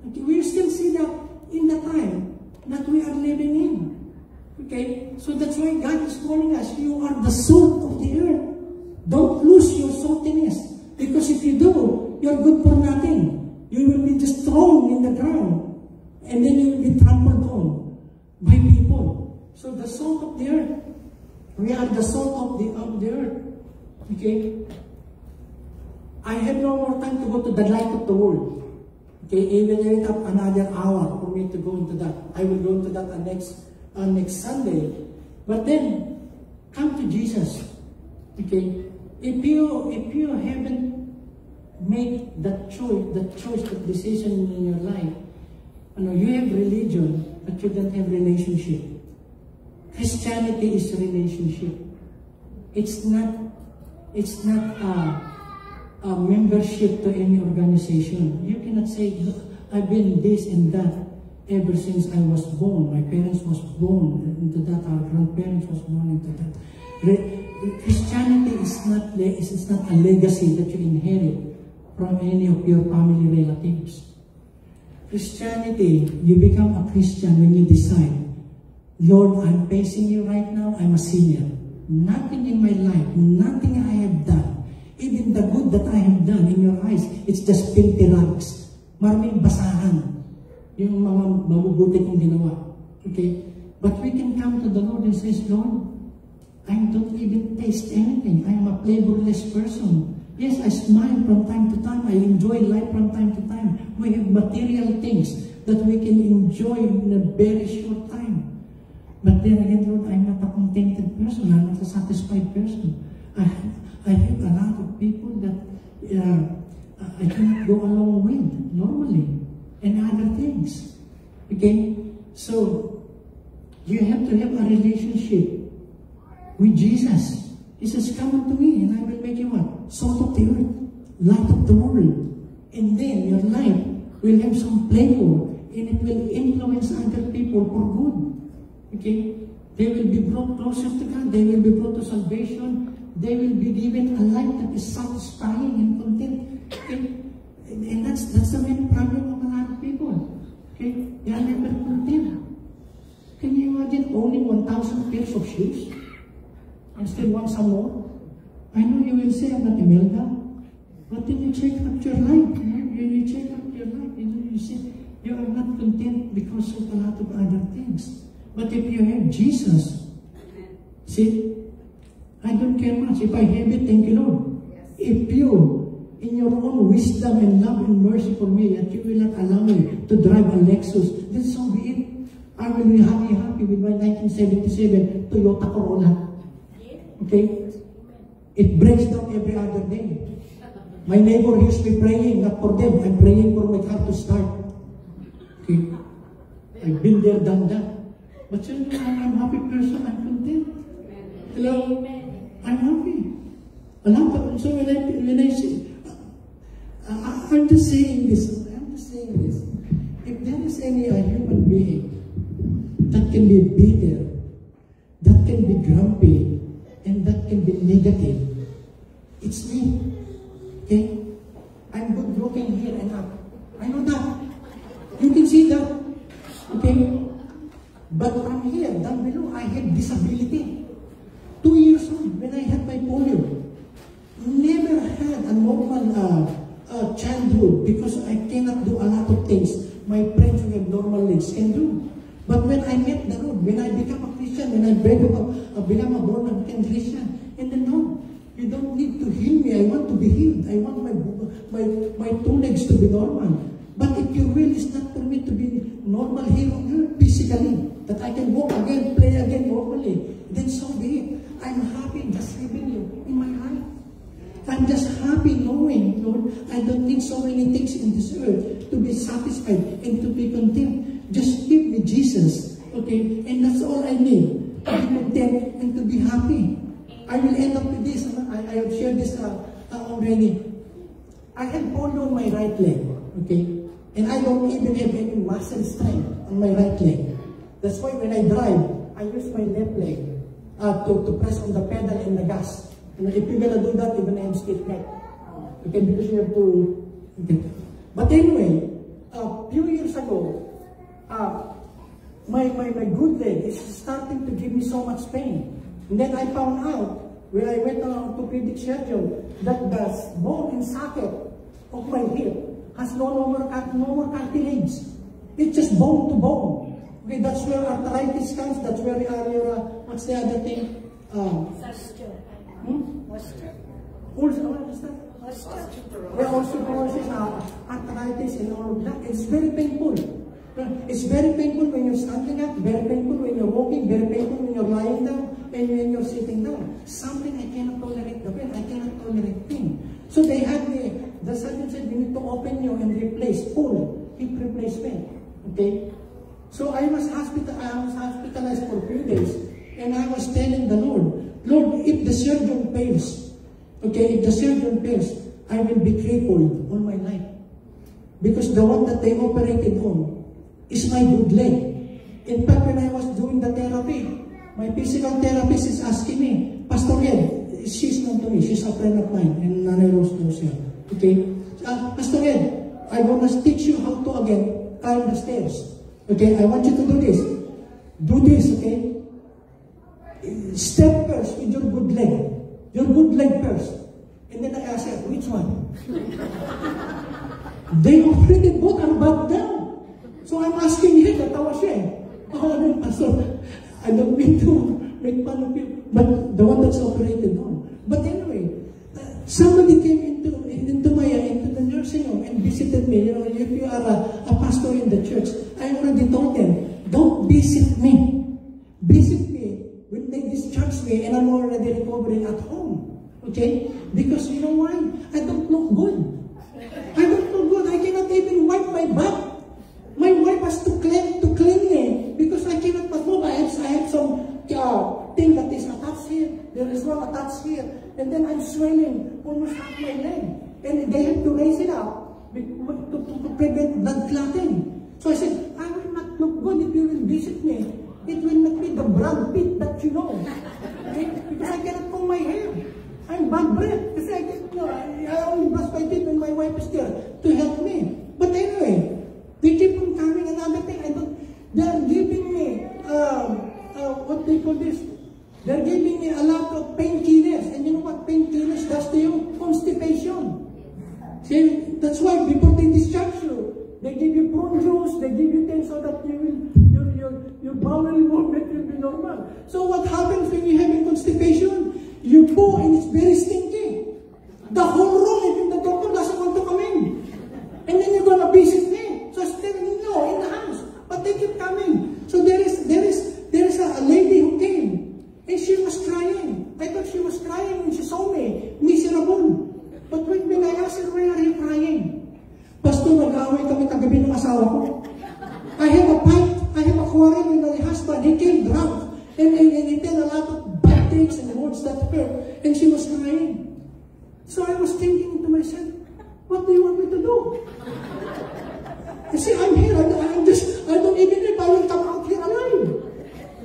We still see that in the time that we are living in. Okay? So that's why God is calling us. You are the salt of the earth. Don't lose your saltiness. Because if you do, you're good for nothing. You will be just thrown in the ground. And then you will be trampled on by people. So the salt of the earth. We are the salt of the earth. Okay? I have no more time to go to the light of the world. Okay, even if it up another hour for me to go into that. I will go into that next Sunday. But then, come to Jesus. Okay? If you haven't made that choice, that decision in your life, you have religion, but you don't have relationship. Christianity is relationship. It's not a membership to any organization. You cannot say, I've been this and that ever since I was born. My parents was born into that. Our grandparents was born into that. Christianity is not a legacy that you inherit from any of your family relatives. Christianity, you become a Christian when you decide, Lord, I'm facing you right now. I'm a sinner. Nothing in my life, nothing I have done, even the good that I have done in your eyes, it's just filthy rags. Maraming basahan yung mga mabubuti kong ginawa. Okay? But we can come to the Lord and say, Lord, I don't even taste anything. I am a flavorless person. Yes, I smile from time to time. I enjoy life from time to time. We have material things that we can enjoy in a very short time. But then again, Lord, I'm not a contented person. I'm not a satisfied person. I have a lot of people that I cannot go along with normally and other things. Okay? So, you have to have a relationship with Jesus. He says, come unto me and I will make you what? Salt of the earth, light of the world. And then your life will have some flavor and it will influence other people for good. Okay? They will be brought closer to God. They will be brought to salvation. They will be given a life that is satisfying and content. Okay? And that's the main problem of a lot of people. Okay? They are never content. Can you imagine owning 1,000 pairs of shoes and still want some more? I know you will say, I'm not Imelda. But then you check out your life. You check out your life. You see, you are not content because of a lot of other things. But if you have Jesus, see, I don't care much. If I have it, thank you, Lord. Yes. If you, in your own wisdom and love and mercy for me, that you will not allow me to drive a Lexus, then so be it. I will be happy with my 1977 Toyota Corolla. Okay? It breaks down every other day. My neighbor hears me praying, not for them. I'm praying for my car to start. Okay? I've been there, done that. But you know, I'm a happy person. I'm content. Hello? I'm happy. So when I say, I'm just saying this. If there is any human being that can be bitter, that can be grumpy, and that can be negative, it's me. Okay? I'm good looking here and up. I know that. You can see that. Okay? But from here, down below, I had disability. 2 years old when I had my polio. Never had a normal childhood because I cannot do a lot of things my friends who have normal legs can do. But when I met the Lord, when I become a Christian, when I become a born-again Christian, and then Lord, you don't need to heal me. I want to be healed. I want my 2 legs to be normal. But if your will is not for me to be normal here on earth physically, that I can walk again, play again normally, then so be it. I'm happy just living you in my life. I'm just happy knowing, Lord, I don't need so many things in this earth to be satisfied and to be content. Just give me Jesus, okay? And that's all I need, to be content and to be happy. I will end up with this. I have shared this already. I had polio on my right leg, okay? And I don't even have any muscle strength on my right leg. That's why when I drive, I use my left leg to press on the pedal and the gas. And if you're gonna do that, you're gonna have stiff neck. Okay, because you have to... Okay. But anyway, a few years ago, my good leg is starting to give me so much pain. And then I found out, when I went to an orthopedic surgeon, that the bone and socket of my hip has no more cartilage. It's just bone to bone. Okay, that's where arthritis comes. That's where your what's the other thing? Osteoporosis, arthritis, and all of that. It's very painful. It's very painful when you're standing up, very painful when you're walking, very painful when you're lying down, and when you're sitting down. Something I cannot tolerate the pain. I cannot tolerate pain. So they had the surgeon said, we need to open you and replace full hip replacement. Okay? So I was hospitalized for a few days, and I was telling the Lord, if the surgeon fails, okay, if the surgeon fails, I will be crippled all my life. Because the one that they operated on is my good leg. In fact, when I was doing the therapy, my physical therapist is asking me, Pastor Ed, she's known to me, she's a friend of mine, and Nanay Rose knows her. Okay? Pastor Ed, I want to teach you how to again climb the stairs. Okay, I want you to do this. Do this, okay? Step first with your good leg. Your good leg first. And then I ask her, which one? They operated both are back down. So I'm asking her, natawa siya eh. Oh, Pastor, I don't mean to make fun of you, but the one that's operated on. But anyway, somebody came into the nursing home and visited me. You know, if you are a pastor in the church, I already told them, don't visit me. Visit me when they discharge me and I'm already recovering at home. Okay? Because you know why? I don't look good. I don't look good. I cannot even wipe my butt. My wife has to clean me because I cannot move. I have some thing that is attached here. There is one attached here. And then I'm swelling almost half my leg. And they have to raise it up to prevent blood clotting. So I said, I will not look good if you will visit me. It will not be the Brad Pitt that you know. Okay? Because I cannot comb my hair. I'm bad breath. Because I only brush my teeth when my wife is there to help me. But anyway, they keep on coming. Another thing, they are giving me, what they call this? They're giving me a lot of painkillers. And you know what painkillers does to you? Constipation. See, that's why before they discharge you, they give you prune juice, they give you things so that your bowel movement will be normal. So what happens when you have constipation? You poo and it's very stinky. The whole room, even the doctor doesn't want to come in. And then you're gonna visit me. So I said, no, in the house. But they keep coming. So there is a lady who came. And she was crying. I thought she was crying when she saw me. Miserable. But when I asked her, why are you crying? Pastor, nag-aaway kami kagabi ng asawa ko. I have a fight. I have a quarrel with my husband. He came drunk. And he tell a lot of bad things and words that hurt. And she was crying. So I was thinking to myself, what do you want me to do? You see, I'm here. I don't even know if I will come out here alive.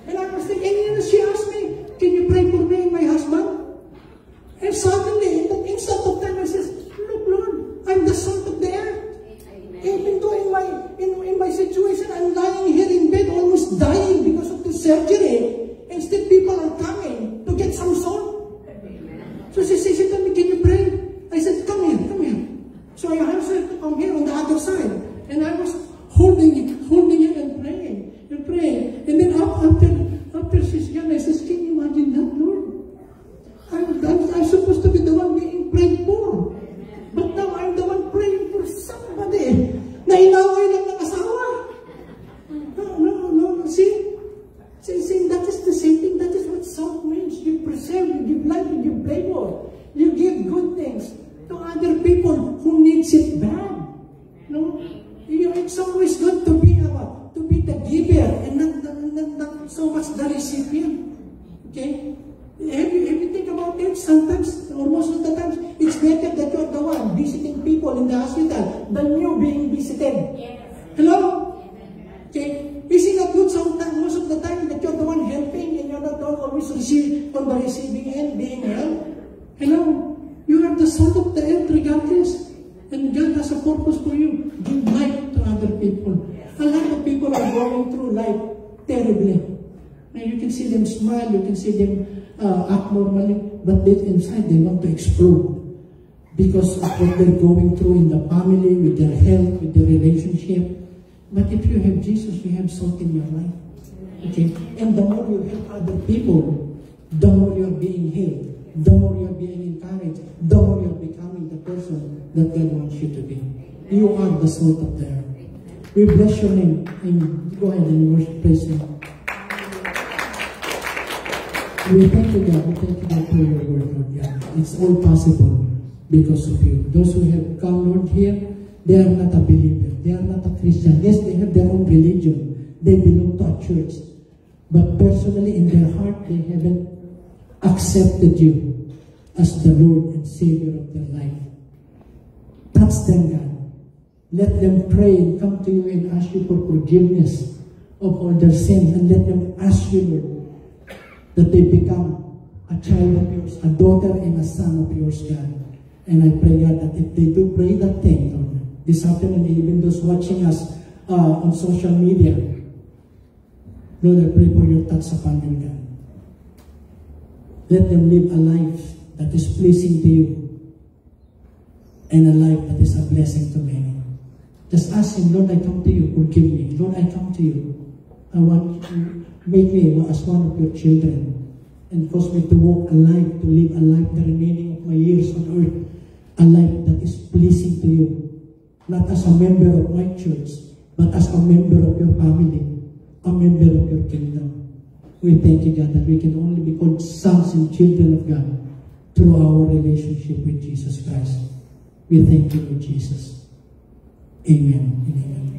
And I was thinking, and she asked me, can you pray for me and my husband? And suddenly, in the instant of time, I says, look, Lord, I'm the salt of the earth. Even though in my situation, I'm lying here in bed, almost dying because of the surgery. And still people are coming to get some salt. So she told me, can you pray? I said, come here. So I asked her to come here on the other side. And I was holding it and praying. And then after she's gone, I says, can you imagine that, Lord? I'm supposed to be the one being prayed for. But now I'm the one praying for somebody na inaway lang ng asawa. No. See, that is the same thing. That is what salt means. You preserve, you give life, you give flavor. You give good things to other people who needs it bad. No? It's always good to be the giver and not so much the recipient. Okay? Have you think about it? Sometimes, or most of the time, it's better that you're the one visiting people in the hospital than you being visited. Yes. Hello? Okay. Is it not good sometimes, most of the time, that you're the one helping and you're not always on the receiving end, being helped? Hello? You are the salt of the earth regardless. And God has a purpose for you. Give life to other people. A lot of people are going through life terribly. And you can see them smile, you can see them act normally, but deep inside they want to explode because of what they're going through in the family, with their health, with their relationship. But if you have Jesus, you have salt in your life. Okay? And the more you help other people, the more you're being healed, the more you're being encouraged, the more you're becoming the person that God wants you to be. You are the salt of the earth. We bless your name, and go ahead and worship, praise Him. We thank you, God. We thank you, God, for your word, Lord God. It's all possible because of you. Those who have come, Lord, here, they are not a believer. They are not a Christian. Yes, they have their own religion. They belong to a church. But personally, in their heart, they haven't accepted you as the Lord and Savior of their life. Touch them, God. Let them pray and come to you and ask you for forgiveness of all their sins. And let them ask you, Lord, that they become a child of yours, a daughter and a son of yours, God. And I pray, God, that if they do pray that thing, Lord, this afternoon, even those watching us on social media, Lord, I pray for your touch upon them, God. Let them live a life that is pleasing to you and a life that is a blessing to many. Just ask Him, Lord, I come to you, forgive me. Lord, I come to you. I want you to make me as one of your children and cause me to walk a life, to live a life the remaining of my years on earth, a life that is pleasing to you. Not as a member of my church, but as a member of your family, a member of your kingdom. We thank you, God, that we can only be called sons and children of God through our relationship with Jesus Christ. We thank you, Lord Jesus. Amen and amen.